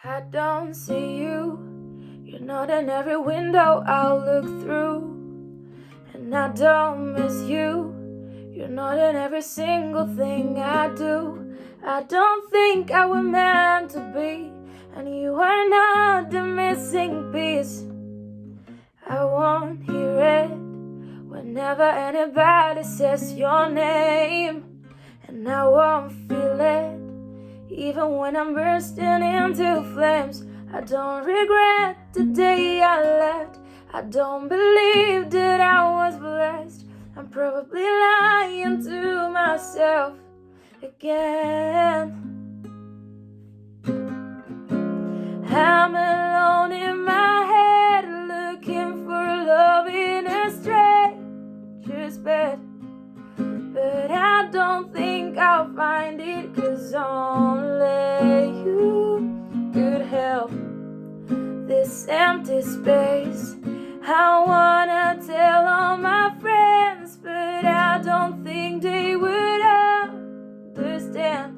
I don't see you. You're not in every window I'll look through. And I don't miss you. You're not in every single thing I do. I don't think I were meant to be, and you are not the missing piece. I won't hear it whenever anybody says your name, and I won't feel it even when I'm bursting into flames. I don't regret the day I left. I don't believe that I was blessed. I'm probably lying to myself again. I'm alone in my head, looking for love in a stranger's bed. But I don't think I'll find it, 'cause only you could help this empty space. I wanna tell all my friends, but I don't think they would understand.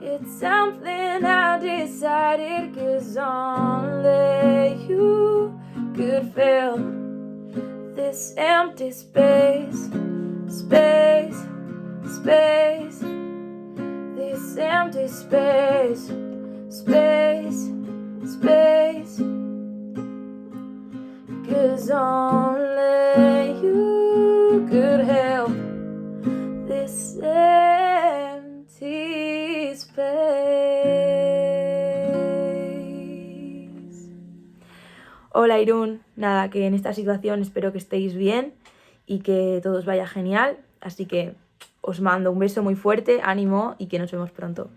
It's something I decided, 'cause only you could fill this empty space. Space, space, this empty space. Space, space, 'cause only you could help this empty space. Hola Irún, nada, que en esta situación espero que estéis bien y que todo os vaya genial, así que os mando un beso muy fuerte, ánimo y que nos vemos pronto.